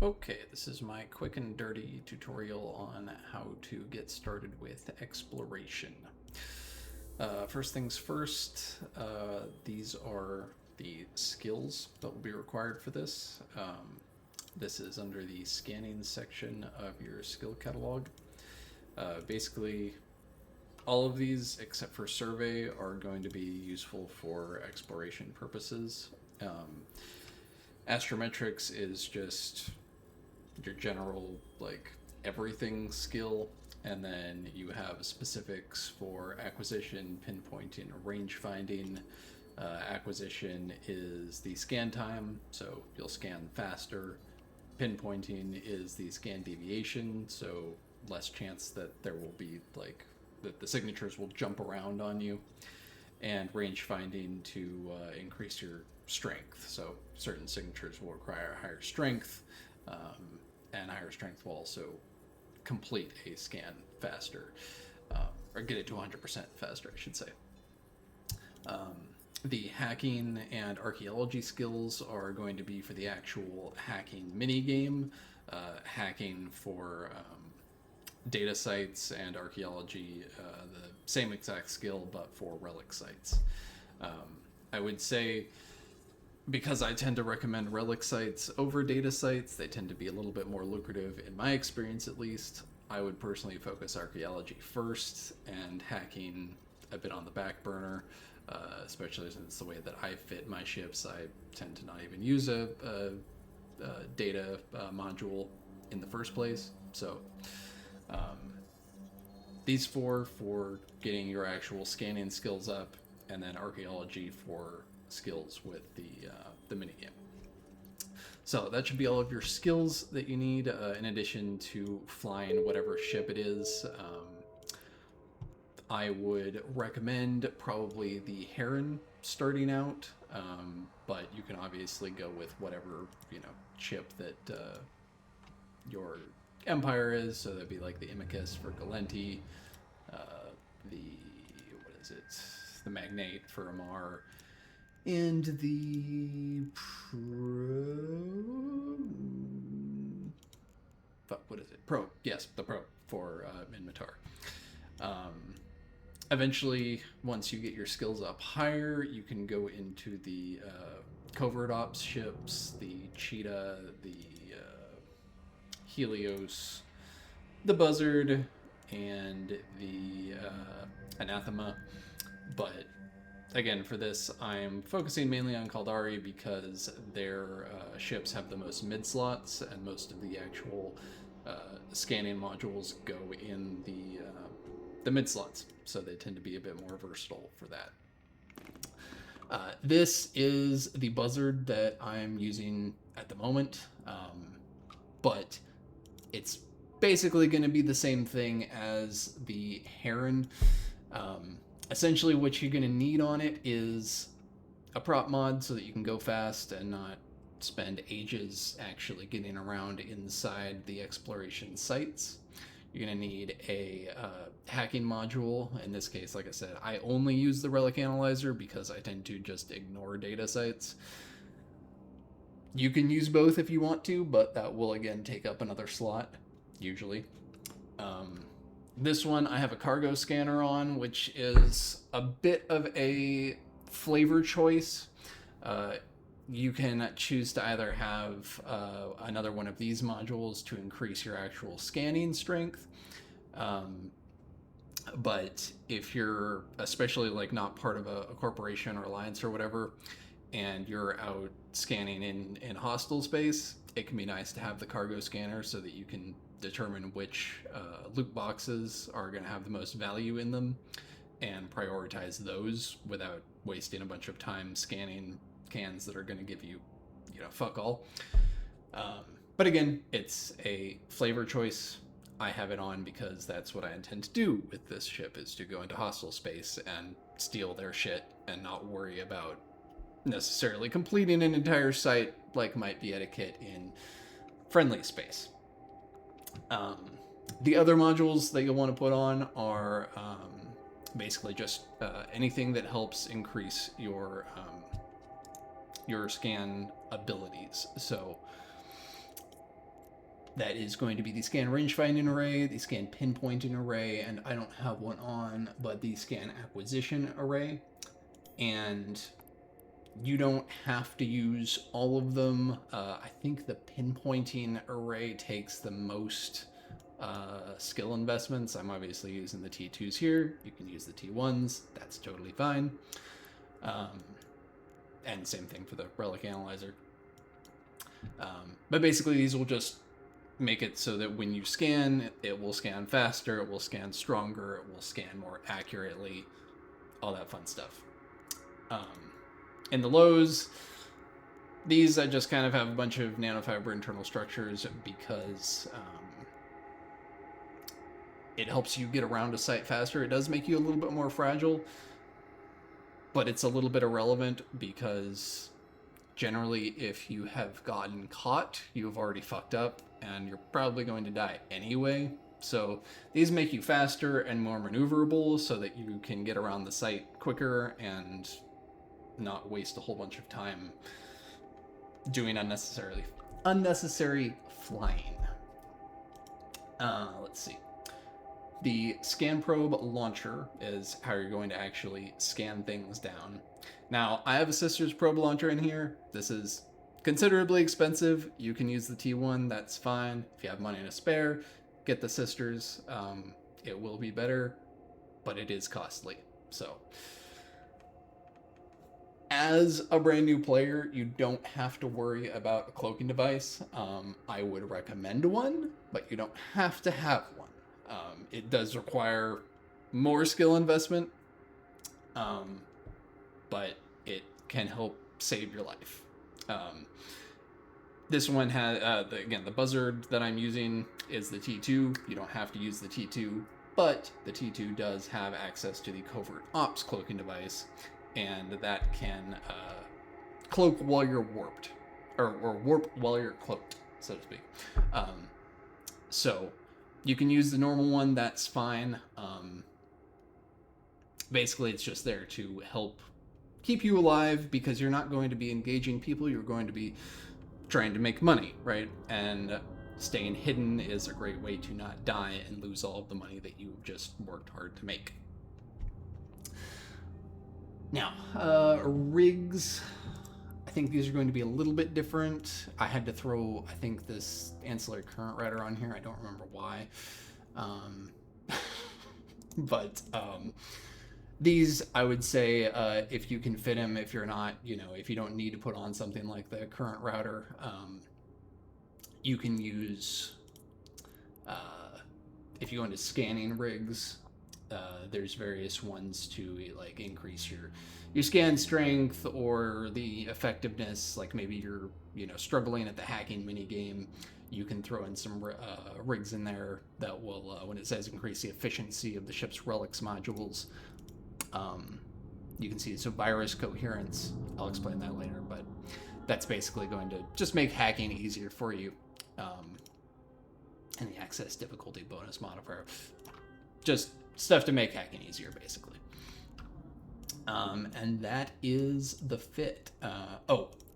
Okay, this is my quick and dirty tutorial on how to get started with exploration. First things first, these are the skills that will be required for this. This is under the scanning section of your skill catalog. Basically, all of these, except for survey, are going to be useful for exploration purposes. Astrometrics is just your general, like, everything skill, and then you have specifics for acquisition, pinpointing, range finding. Acquisition is the scan time, so you'll scan faster. Pinpointing is the scan deviation, so less chance that there will be, like, that the signatures will jump around on you. And range finding to increase your strength, so certain signatures will require higher strength, and higher strength will also complete a scan faster, or get it to 100% faster, I should say. The hacking and archaeology skills are going to be for the actual hacking minigame, hacking for data sites, and archaeology, the same exact skill but for relic sites. I would say, because I tend to recommend relic sites over data sites, they tend to be a little bit more lucrative in my experience at least. I would personally focus archaeology first and hacking a bit on the back burner, especially since the way that I fit my ships, I tend to not even use a data module in the first place. So these four for getting your actual scanning skills up, and then archaeology for skills with the minigame. So that should be all of your skills that you need, in addition to flying whatever ship it is. I would recommend probably the Heron starting out, but you can obviously go with whatever, ship that your empire is. So that'd be like the Imicus for Galenti, the Magnate for Amar, and the Pro, yes, the Pro for Minmatar. Eventually, once you get your skills up higher, you can go into the covert ops ships, the Cheetah, the Helios, the Buzzard, and the Anathema. But again, for this, I'm focusing mainly on Caldari because their ships have the most mid slots, and most of the actual scanning modules go in the mid slots, so they tend to be a bit more versatile for that. This is the Buzzard that I'm using at the moment, but it's basically going to be the same thing as the Heron. Essentially, what you're going to need on it is a prop mod so that you can go fast and not spend ages actually getting around inside the exploration sites. You're going to need a hacking module. In this case, like I said, I only use the Relic Analyzer because I tend to just ignore data sites. You can use both if you want to, but that will again take up another slot, usually. This one, I have a cargo scanner on, which is a bit of a flavor choice. You can choose to either have another one of these modules to increase your actual scanning strength. But if you're especially like not part of a corporation or alliance or whatever, and you're out scanning in hostile space, it can be nice to have the cargo scanner so that you can determine which loot boxes are going to have the most value in them and prioritize those without wasting a bunch of time scanning cans that are going to give you, fuck all. But again, it's a flavor choice. I have it on because that's what I intend to do with this ship, is to go into hostile space and steal their shit and not worry about necessarily completing an entire site like might be etiquette in friendly space. The other modules that you'll want to put on are basically just anything that helps increase your scan abilities. So That is going to be the scan rangefinding array, the scan pinpointing array, and I don't have one on, but the scan acquisition array. And you don't have to use all of them. I think the pinpointing array takes the most skill investments. I'm obviously using the T2s here. You can use the T1s. That's totally fine. And same thing for the relic analyzer. But basically these will just make it so that when you scan, it will scan faster, it will scan stronger, it will scan more accurately, all that fun stuff. In the lows, these I just kind of have a bunch of nanofiber internal structures because it helps you get around a site faster. It does make you a little bit more fragile, but it's a little bit irrelevant because generally if you have gotten caught, you've already fucked up and you're probably going to die anyway. So these make you faster and more maneuverable so that you can get around the site quicker and not waste a whole bunch of time doing unnecessary flying. Let's see. The scan probe launcher is how you're going to actually scan things down. Now, I have a Sisters probe launcher in here. This is considerably expensive. You can use the T1, that's fine. If you have money to spare, get the Sisters. It will be better, but it is costly. So, as a brand new player, you don't have to worry about a cloaking device. I would recommend one, but you don't have to have one. It does require more skill investment, but it can help save your life. This one has, again, the buzzard that I'm using is the T2. You don't have to use the T2, but the T2 does have access to the covert ops cloaking device, and that can cloak while you're warped, or warp while you're cloaked, so to speak. So you can use the normal one, that's fine. Basically, it's just there to help keep you alive because you're not going to be engaging people, you're going to be trying to make money, right? And staying hidden is a great way to not die and lose all of the money that you just worked hard to make. Now, rigs, I think these are going to be a little bit different. I had to throw, I think, this ancillary current router on here. I don't remember why. These, I would say, if you can fit them, if you're not, if you don't need to put on something like the current router, you can use, if you go into scanning rigs, there's various ones to like increase your scan strength or the effectiveness. Like maybe you're struggling at the hacking mini game, you can throw in some rigs in there that will, when it says increase the efficiency of the ship's relics modules, you can see so virus coherence. I'll explain that later, but that's basically going to just make hacking easier for you. And the access difficulty bonus modifier, just stuff to make hacking easier, basically. And that is the fit.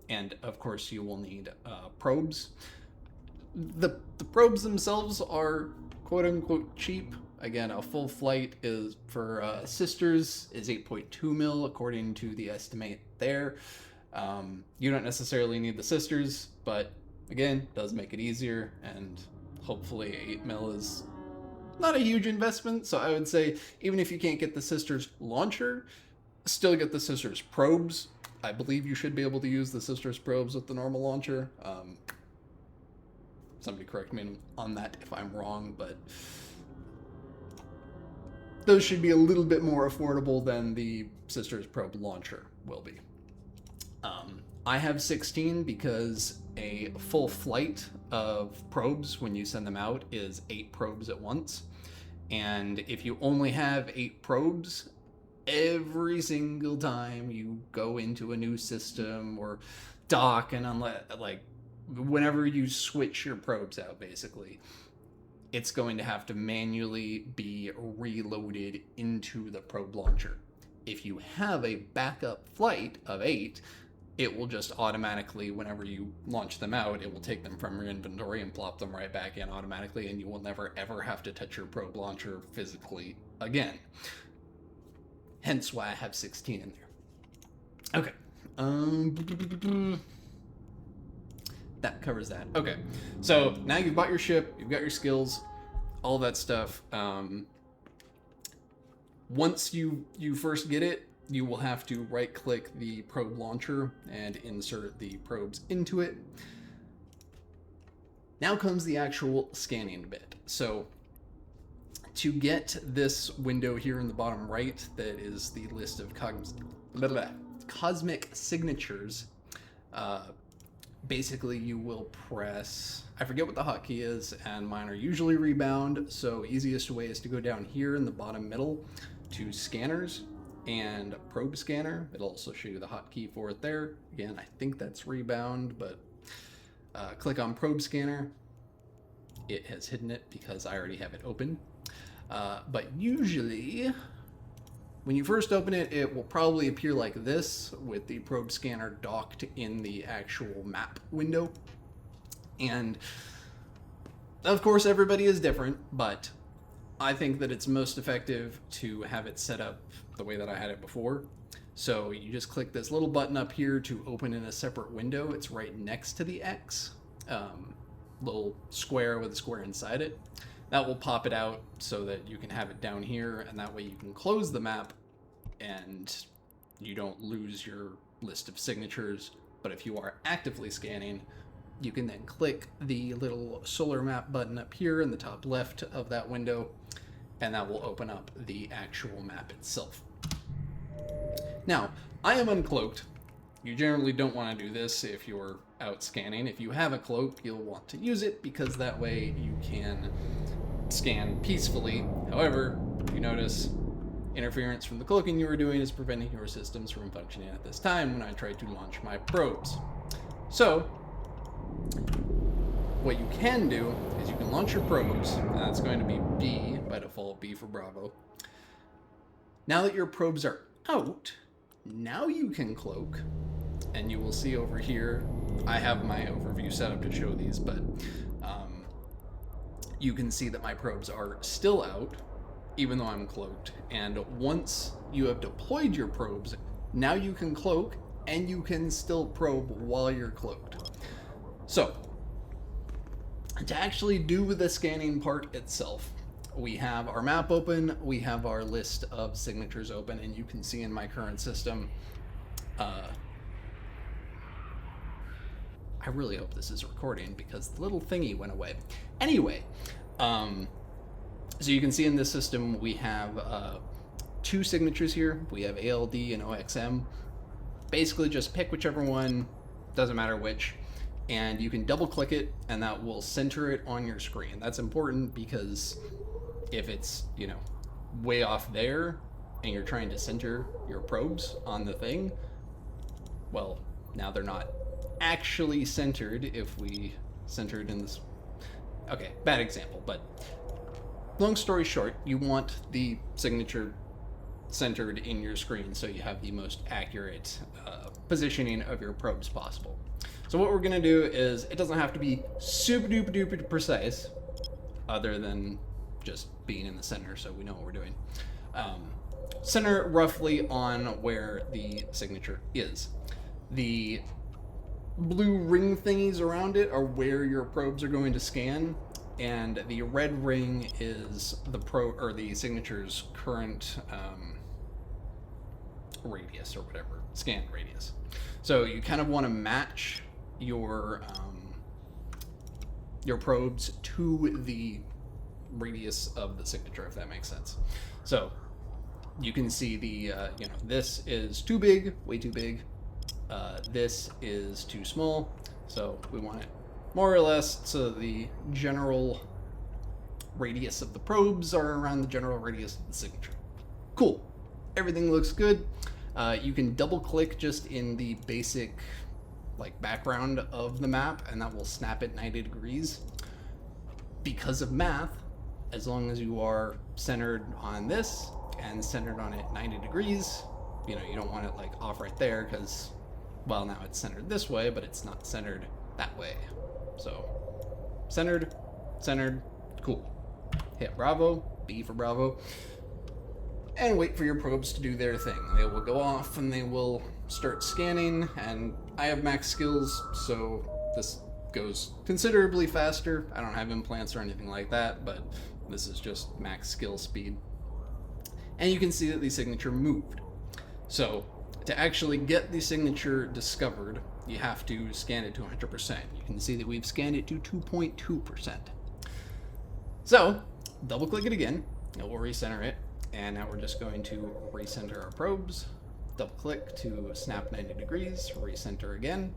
And of course you will need probes. The probes themselves are quote unquote cheap. Again, a full flight is for Sisters is 8.2 mil according to the estimate there. You don't necessarily need the Sisters, but again, does make it easier, and hopefully 8 mil is not a huge investment. So I would say even if you can't get the Sisters launcher, still get the Sisters probes. I believe you should be able to use the Sisters probes with the normal launcher. Somebody correct me on that if I'm wrong, but those should be a little bit more affordable than the Sisters probe launcher will be. I have 16 because a full flight of probes when you send them out is 8 probes at once. And if you only have 8 probes, every single time you go into a new system or dock and like whenever you switch your probes out, basically, it's going to have to manually be reloaded into the probe launcher. If you have a backup flight of 8, it will just automatically, whenever you launch them out, it will take them from your inventory and plop them right back in automatically, and you will never ever have to touch your probe launcher physically again. Hence why I have 16 in there. Okay. That covers that. Okay. So now you've bought your ship, you've got your skills, all that stuff. Once you first get it, you will have to right-click the probe launcher and insert the probes into it. Now comes the actual scanning bit. So to get this window here in the bottom right, that is the list of cosmic signatures, basically you will press, I forget what the hotkey is, and mine are usually rebound, so easiest way is to go down here in the bottom middle to scanners and probe scanner. It'll also show you the hotkey for it there. Again, I think that's rebound, but click on probe scanner. It has hidden it because I already have it open. But usually, when you first open it, it will probably appear like this with the probe scanner docked in the actual map window. And of course, everybody is different, but I think that it's most effective to have it set up the way that I had it before. So you just click this little button up here to open in a separate window. It's right next to the X, little square with a square inside it. That will pop it out so that you can have it down here, and that way you can close the map and you don't lose your list of signatures. But if you are actively scanning, you can then click the little solar map button up here in the top left of that window, and that will open up the actual map itself. Now, I am uncloaked. You generally don't want to do this if you're out scanning. If you have a cloak, you'll want to use it because that way you can scan peacefully. However, you notice interference from the cloaking you were doing is preventing your systems from functioning at this time when I tried to launch my probes. So, what you can do is you can launch your probes, and that's going to be B by default, B for Bravo. Now that your probes are out, now you can cloak, and you will see over here, I have my overview set up to show these, but you can see that my probes are still out, even though I'm cloaked. And once you have deployed your probes, now you can cloak, and you can still probe while you're cloaked. So, to actually do the scanning part itself, we have our map open, we have our list of signatures open, and you can see in my current system, I really hope this is recording because the little thingy went away. Anyway, so you can see in this system we have 2 signatures here. We have ALD and OXM. Basically just pick whichever one, doesn't matter which, and you can double click it and that will center it on your screen. That's important because if it's, you know, way off there and you're trying to center your probes on the thing, well, now they're not actually centered if we centered in this. Okay, bad example, but long story short, you want the signature centered in your screen so you have the most accurate positioning of your probes possible. So what we're gonna do is, it doesn't have to be super duper duper precise, other than just being in the center so we know what we're doing. Center roughly on where the signature is. The blue ring thingies around it are where your probes are going to scan, and the red ring is the signature's current radius or whatever, scan radius. So you kind of want to match your probes to the radius of the signature, if that makes sense. So you can see the this is too big, way too big. This is too small, so we want it more or less so the general radius of the probes are around the general radius of the signature. Cool. Everything looks good. You can double click just in the basic background of the map and that will snap it 90 degrees. Because of math, as long as you are centered on this and centered on it 90 degrees, you don't want it off right there because well, now it's centered this way, but it's not centered that way. So centered, centered, cool. Hit Bravo, B for Bravo, and wait for your probes to do their thing. They will go off and they will start scanning, and I have max skills, so this goes considerably faster. I don't have implants or anything like that, but this is just max skill speed. And you can see that the signature moved. So to actually get the signature discovered, you have to scan it to 100%. You can see that we've scanned it to 2.2%. So double click it again, it will recenter it. And now we're just going to recenter our probes. Double click to snap 90 degrees, recenter again.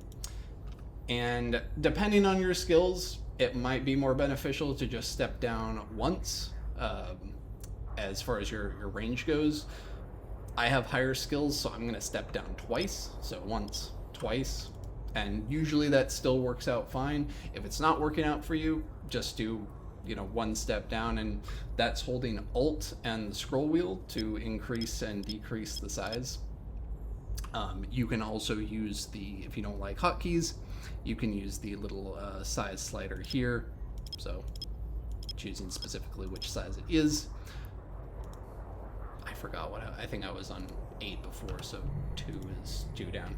And depending on your skills, it might be more beneficial to just step down once as far as your range goes. I have higher skills, so I'm going to step down twice. So once, twice, and usually that still works out fine. If it's not working out for you, just do, you know, one step down, and that's holding Alt and the scroll wheel to increase and decrease the size. You can also use the, if you don't like hotkeys, you can use the little size slider here. So choosing specifically which size it is. I forgot what I think I was on 8 before, so 2 is 2 down.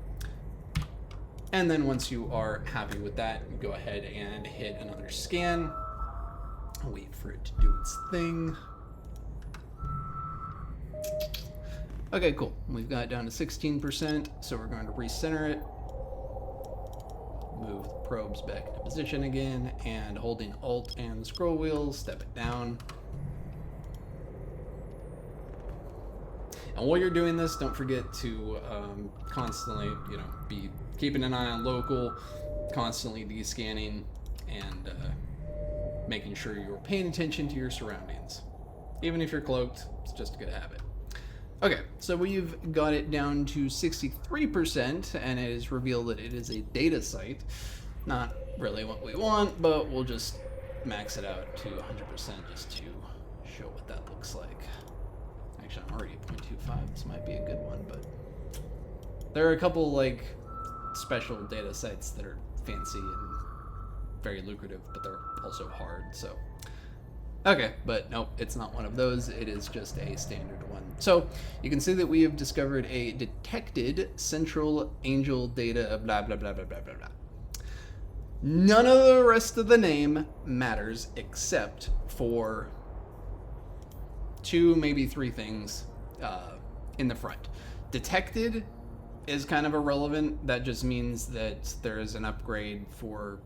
And then once you are happy with that, you go ahead and hit another scan. Wait for it to do its thing. Okay, cool. We've got it down to 16%, so we're going to recenter it. Move the probes back into position again, and holding Alt and the scroll wheel, step it down. And while you're doing this, don't forget to constantly, you know, be keeping an eye on local, constantly descanning, and making sure you're paying attention to your surroundings. Even if you're cloaked, it's just a good habit. Okay, so we've got it down to 63%, and it is revealed that it is a data site. Not really what we want, but we'll just max it out to 100% just to show what that looks like. Actually, I'm already at 0.25. This might be a good one, but there are a couple like special data sites that are fancy and very lucrative, but they're also hard. So okay, but nope, it's not one of those. It is just a standard one. So you can see that we have discovered a detected central angel data blah blah blah blah blah blah blah. None of the rest of the name matters except for 2, maybe 3 things in the front. Detected is kind of irrelevant. That just means that there is an upgrade for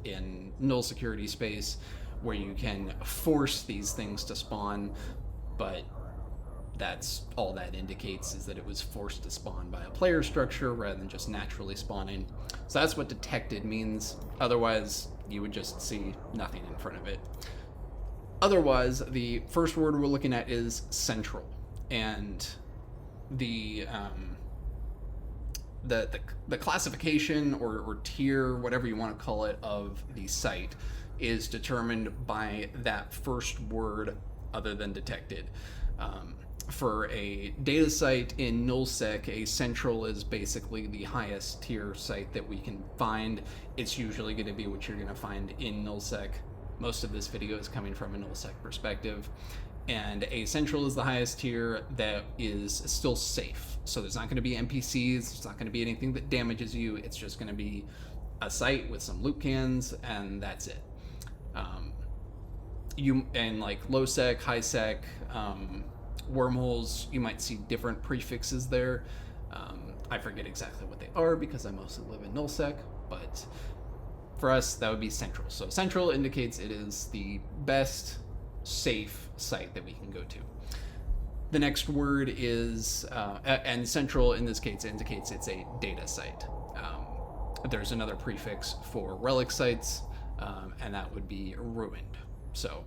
in null security space where you can force these things to spawn, but that's all that indicates, is that it was forced to spawn by a player structure rather than just naturally spawning. So that's what detected means. Otherwise, you would just see nothing in front of it. Otherwise, the first word we're looking at is central, and the classification or tier, whatever you want to call it, of the site is determined by that first word other than detected. For a data site in nullsec, a central is basically the highest tier site that we can find. It's usually going to be what you're going to find in nullsec. Most of this video is coming from a nullsec perspective. And a central is the highest tier that is still safe. So there's not going to be NPCs, there's not going to be anything that damages you. It's just going to be a site with some loot cans, and that's it. And like low sec, high sec, wormholes, you might see different prefixes there. I forget exactly what they are because I mostly live in nullsec, but for us that would be central. So central indicates it is the best safe site that we can go to. The next word is, and central in this case indicates it's a data site. There's another prefix for relic sites, and that would be ruined. So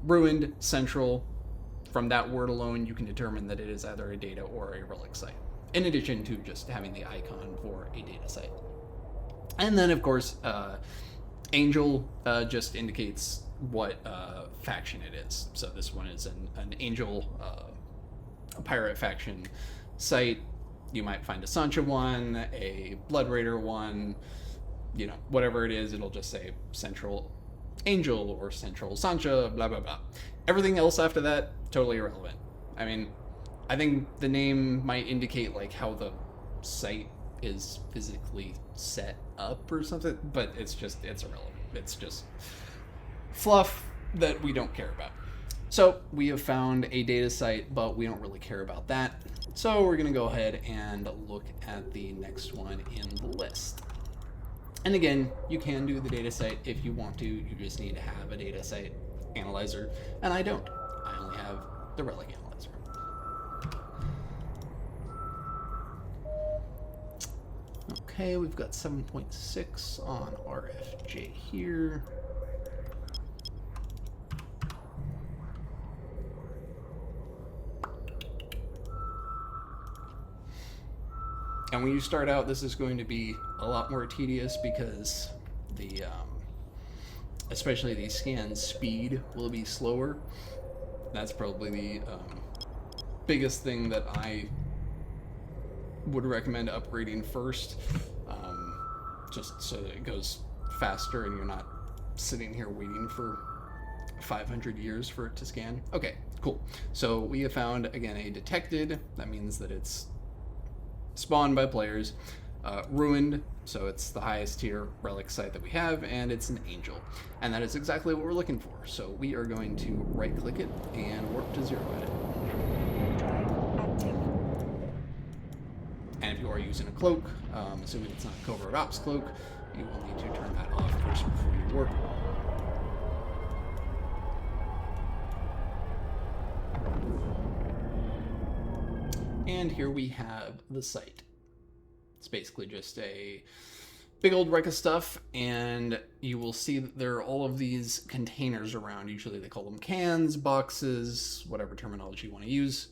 ruined, central, from that word alone you can determine that it is either a data or a relic site, in addition to just having the icon for a data site. And then of course angel just indicates what faction it is. So this one is an angel a pirate faction site. You might find a Sancha one, a Blood Raider one, you know, whatever it is, it'll just say Central Angel or Central Sancha, blah, blah, blah. Everything else after that, totally irrelevant. I mean, I think the name might indicate like how the site is physically set up or something, but it's irrelevant. It's just fluff that we don't care about. So we have found a data site, but we don't really care about that. So we're gonna go ahead and look at the next one in the list. And again, you can do the data site if you want to. You just need to have a data site analyzer, and I don't. I only have the Relic analyzer. Okay, we've got 7.6 on RFJ here. And when you start out, this is going to be a lot more tedious because the, especially the scan speed will be slower. That's probably the biggest thing that I would recommend upgrading first, just so that it goes faster and you're not sitting here waiting for 500 years for it to scan. Okay, cool. So we have found, again, a detected. That means that it's spawned by players. Ruined, so it's the highest tier relic site that we have, and it's an angel. And that is exactly what we're looking for. So we are going to right click it and warp to 0 edit. And if you are using a cloak, assuming it's not a covert ops cloak, you will need to turn that off first before you warp. And here we have the site. It's basically just a big old wreck of stuff, and you will see that there are all of these containers around. Usually they call them cans, boxes, whatever terminology you want to use.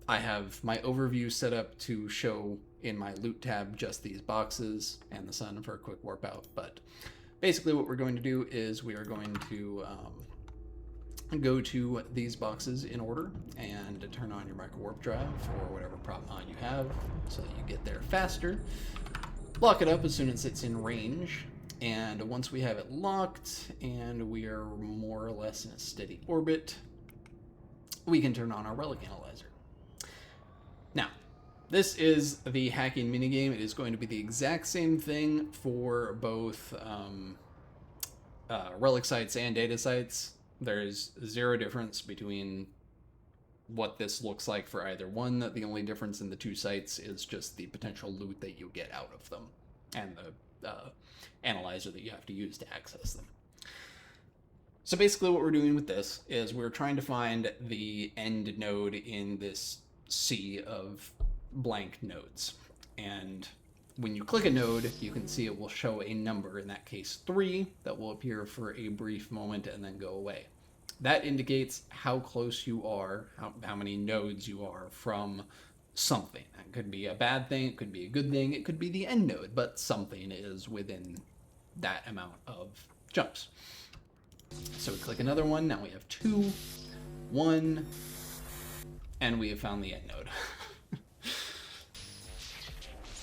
I have my overview set up to show in my loot tab just these boxes and the sun for a quick warp out. But basically what we're going to do is we are going to go to these boxes in order and turn on your micro warp drive or whatever prop mod you have so that you get there faster. Lock it up as soon as it's in range, and once we have it locked and we are more or less in a steady orbit, we can turn on our relic analyzer. Now, this is the hacking minigame. It is going to be the exact same thing for both relic sites and data sites. There's zero difference between what this looks like for either one. The only difference in the two sites is just the potential loot that you get out of them and the analyzer that you have to use to access them. So basically what we're doing with this is we're trying to find the end node in this sea of blank nodes. And when you click a node, you can see it will show a number, in that case 3, that will appear for a brief moment and then go away. That indicates how close you are, how many nodes you are from something. It could be a bad thing, it could be a good thing, it could be the end node, but something is within that amount of jumps. So we click another one, now we have 2, 1, and we have found the end node.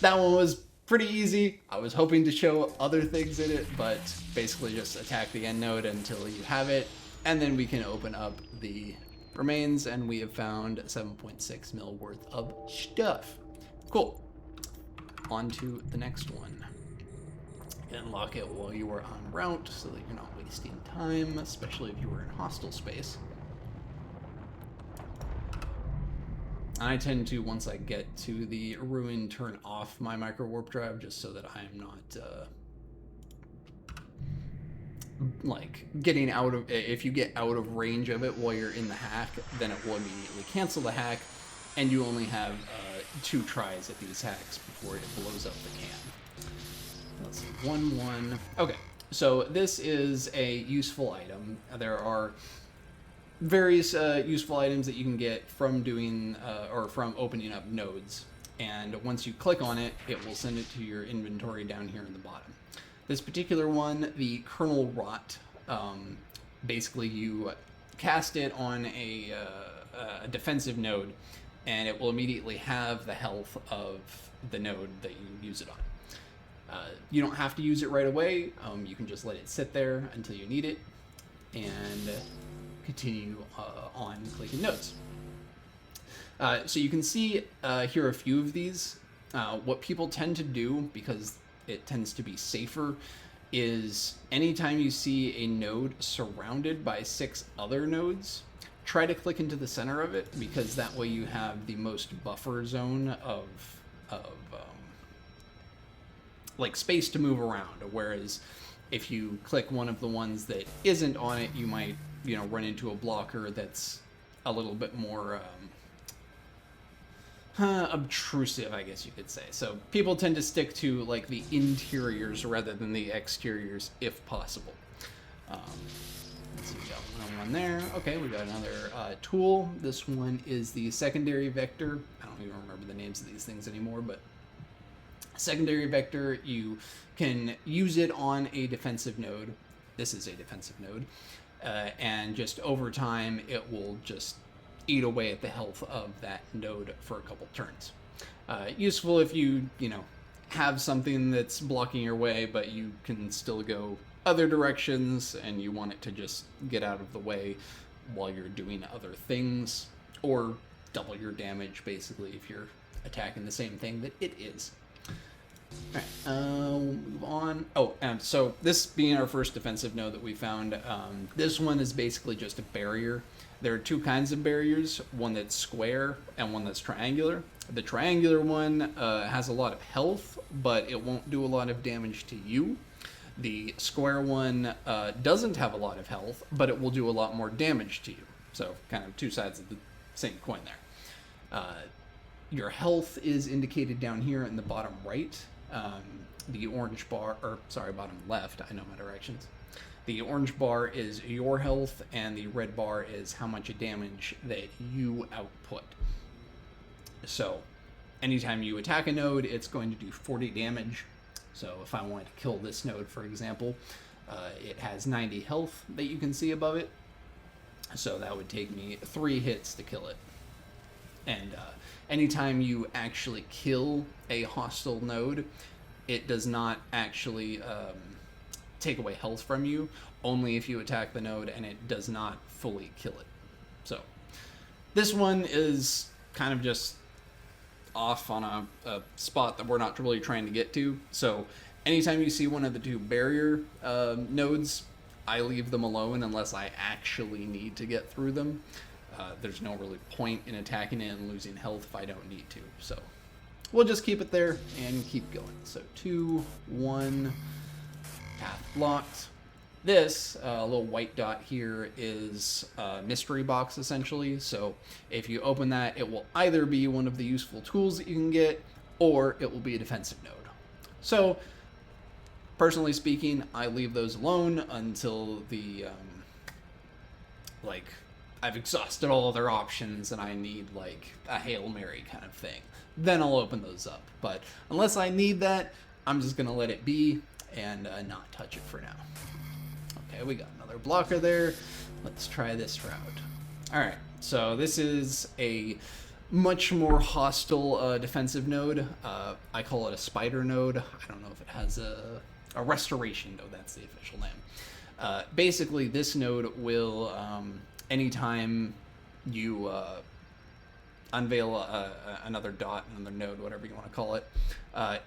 That one was pretty easy. I was hoping to show other things in it, but basically just attack the end node until you have it, and then we can open up the remains, and we have found 7.6 mil worth of stuff. Cool. On to the next one. And lock it while you are en route so that you're not wasting time, especially if you were in hostile space. I tend to, once I get to the ruin, turn off my micro warp drive just so that I'm not like getting out of, if you get out of range of it while you're in the hack, then it will immediately cancel the hack, and you only have 2 tries at these hacks before it blows up the can. Let's see, 1-1. Okay, so this is a useful item. There are various useful items that you can get from doing or from opening up nodes, and once you click on it, it will send it to your inventory down here in the bottom. This particular one, the kernel rot, basically you cast it on a defensive node, and it will immediately have the health of the node that you use it on. You don't have to use it right away. You can just let it sit there until you need it and continue on clicking nodes. So you can see here a few of these. What people tend to do, because it tends to be safer, is anytime you see a node surrounded by 6 other nodes, try to click into the center of it, because that way you have the most buffer zone of like space to move around. Whereas if you click one of the ones that isn't on it, you might, you know, run into a blocker that's a little bit more obtrusive, I guess you could say. So people tend to stick to like the interiors rather than the exteriors if possible. Let's see, we got one there. Okay, we got another tool. This one is the secondary vector. I don't even remember the names of these things anymore, but secondary vector, you can use it on a defensive node. This is a defensive node. And just over time, it will just eat away at the health of that node for a couple turns. Useful if you have something that's blocking your way, but you can still go other directions and you want it to just get out of the way while you're doing other things, or double your damage basically if you're attacking the same thing that it is. Alright, we'll move on. Oh, so this being our first defensive node that we found, this one is basically just a barrier. There are 2 kinds of barriers, one that's square and one that's triangular. The triangular one has a lot of health, but it won't do a lot of damage to you. The square one doesn't have a lot of health, but it will do a lot more damage to you. So kind of 2 sides of the same coin there. Your health is indicated down here in the bottom right. The orange bar, or sorry, bottom left, I know my directions. The orange bar is your health, and the red bar is how much damage that you output. So anytime you attack a node, it's going to do 40 damage. So if I wanted to kill this node, for example, it has 90 health that you can see above it. So that would take me 3 hits to kill it. And anytime you actually kill a hostile node, it does not actually take away health from you, only if you attack the node, and it does not fully kill it. So this one is kind of just off on a spot that we're not really trying to get to. So anytime you see one of the 2 barrier nodes, I leave them alone unless I actually need to get through them. There's no really point in attacking it and losing health if I don't need to. So we'll just keep it there and keep going. So 2, 1, path blocked. This little white dot here is a mystery box, essentially. So if you open that, it will either be one of the useful tools that you can get, or it will be a defensive node. So personally speaking, I leave those alone until the I've exhausted all other options and I need like a Hail Mary kind of thing. Then I'll open those up. But unless I need that, I'm just gonna let it be and not touch it for now. Okay, we got another blocker there. Let's try this route. All right, so this is a much more hostile defensive node. I call it a spider node. I don't know if it has a restoration node. That's the official name. Basically, this node will, anytime you unveil another dot, another node, whatever you want to call it,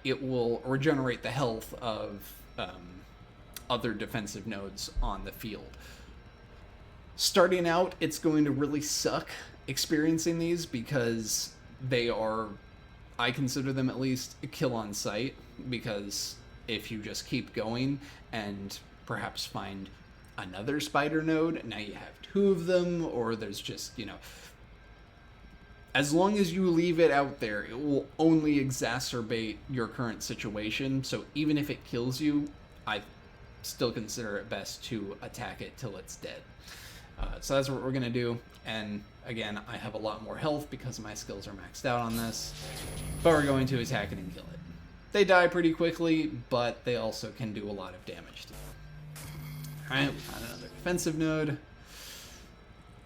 it will regenerate the health of other defensive nodes on the field. Starting out, it's going to really suck experiencing these because they are, I consider them at least, a kill on sight, because if you just keep going and perhaps find another spider node, now you have 2 of them, or there's just, as long as you leave it out there, it will only exacerbate your current situation. So even if it kills you, I still consider it best to attack it till it's dead. So that's what we're going to do. And again, I have a lot more health because my skills are maxed out on this. But we're going to attack it and kill it. They die pretty quickly, but they also can do a lot of damage to you. Alright, we found another defensive node.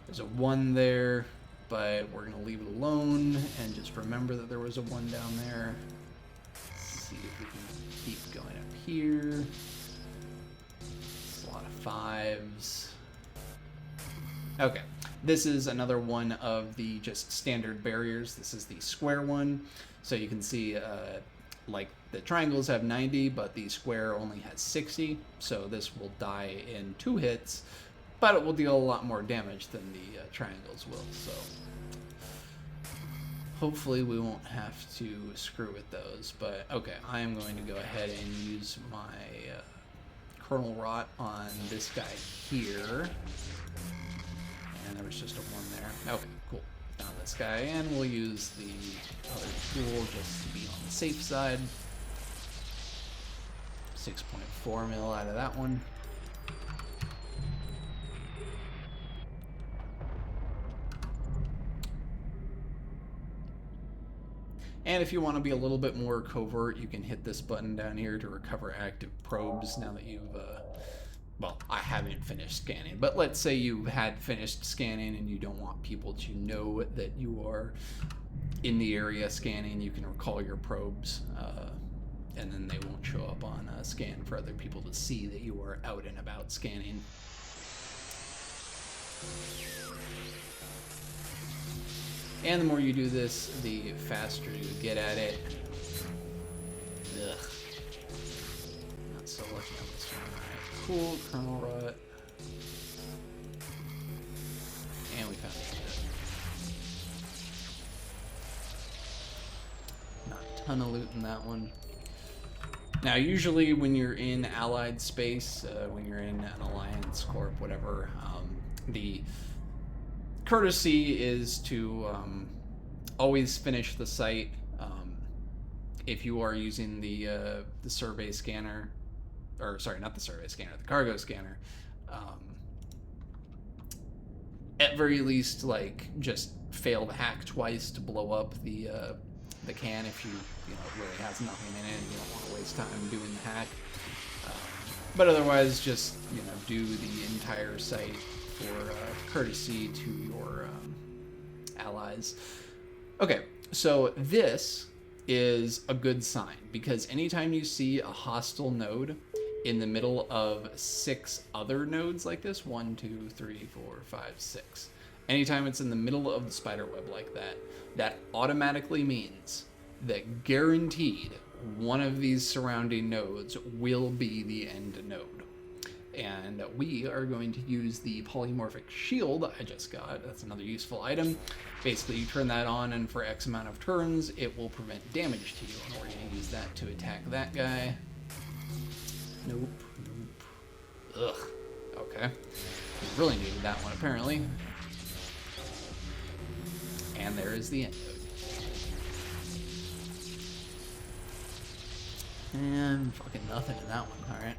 There's a 1 there. but we're going to leave it alone and just remember that there was a 1 down there. Let's see if we can keep going up here. It's a lot of 5s. Okay, this is another one of the just standard barriers. This is the square one. So you can see like the triangles have 90, but the square only has 60. So this will die in 2 hits, but it will deal a lot more damage than the triangles will. So hopefully we won't have to screw with those. But okay, I am going to go ahead and use my kernel rot on this guy here. And there was just a 1 there. Okay, cool. Down this guy, and we'll use the other tool just to be on the safe side. 6.4 mil out of that one. And if you want to be a little bit more covert, you can hit this button down here to recover active probes now that you've well, I haven't finished scanning, but let's say you had finished scanning and you don't want people to know that you are in the area scanning. You can recall your probes, and then they won't show up on a scan for other people to see that you are out and about scanning. And the more you do this, the faster you get at it. Ugh. Not so lucky on this one. Cool, kernel rot. And we found it. Not a ton of loot in that one. Now, usually when you're in allied space, when you're in an alliance, corp, whatever, the courtesy is to always finish the site. If you are using the survey scanner, or sorry, not the survey scanner, the cargo scanner, at very least, like, just fail the hack twice to blow up the can if you know, it really has nothing in it and you don't want to waste time doing the hack. But otherwise, just, you know, do the entire site for courtesy to your allies. Okay, so this is a good sign, because anytime you see a hostile node in the middle of 6 other nodes like this, 1, 2, 3, 4, 5, 6, anytime it's in the middle of the spider web like that, that automatically means that guaranteed one of these surrounding nodes will be the end node. And we are going to use the polymorphic shield I just got. That's another useful item. Basically, you turn that on, and for X amount of turns, it will prevent damage to you. And we're going to use that to attack that guy. Nope. Ugh. Okay. We really needed that one, apparently. And there is the end node. And fucking nothing in that one. Alright.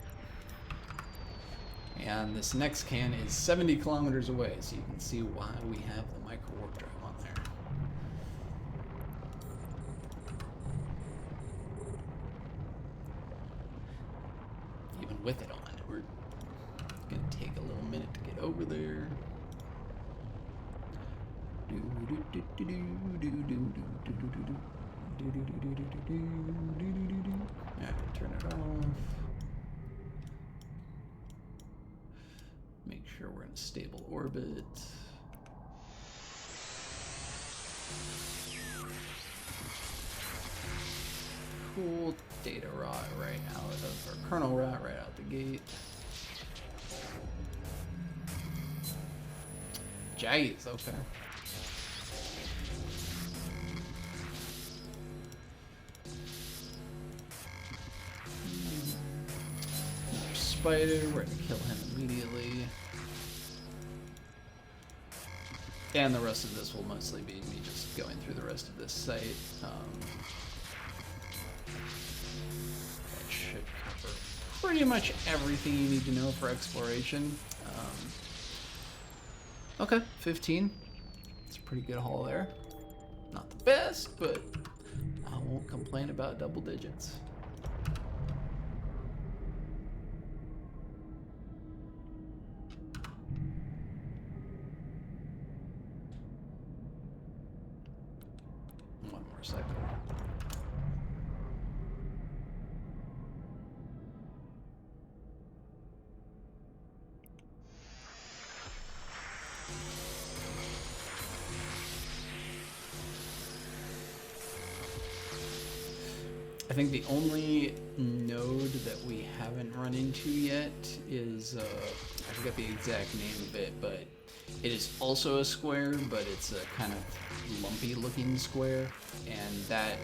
And this next can is 70 kilometers away, so you can see why we have the micro warp drive on there. Even with it on, we're gonna take a little minute to get over there. Alright, turn it off. Make sure we're in a stable orbit. Cool. Data rot right out of, or kernel rot right out the gate. Jeez, okay. Another spider, we're gonna kill him immediately. And the rest of this will mostly be me just going through the rest of this site. That should cover pretty much everything you need to know for exploration. Okay, 15. It's a pretty good haul there. Not the best, but I won't complain about double digits. a sec. I think the only node that we haven't run into yet is, I forget the exact name of it, but it is also a square, but it's a kind of lumpy looking square, and that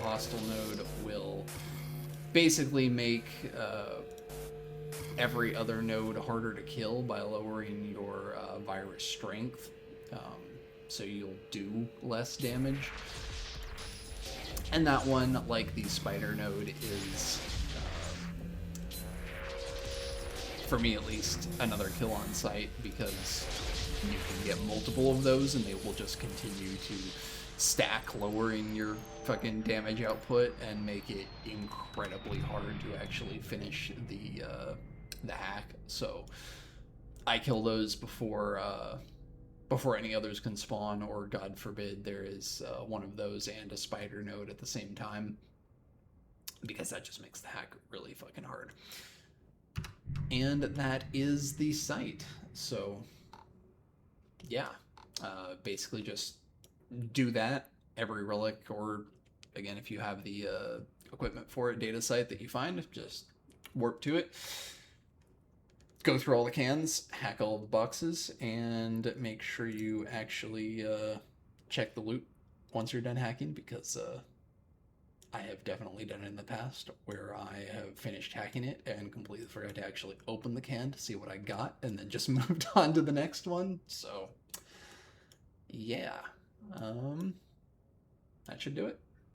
hostile node will basically make every other node harder to kill by lowering your virus strength, so you'll do less damage. And that one, like the spider node, is, for me at least, another kill on sight, because you can get multiple of those and they will just continue to stack, lowering your fucking damage output and make it incredibly hard to actually finish the hack. So I kill those before any others can spawn, or God forbid there is one of those and a spider node at the same time, because that just makes the hack really fucking hard. And that is the site. So yeah, basically just do that. Every relic, or again, if you have the equipment for it, data site that you find, just warp to it. Go through all the cans, hack all the boxes, and make sure you actually check the loot once you're done hacking, because I have definitely done it in the past where I have finished hacking it and completely forgot to actually open the can to see what I got, and then just moved on to the next one. So yeah, that should do it.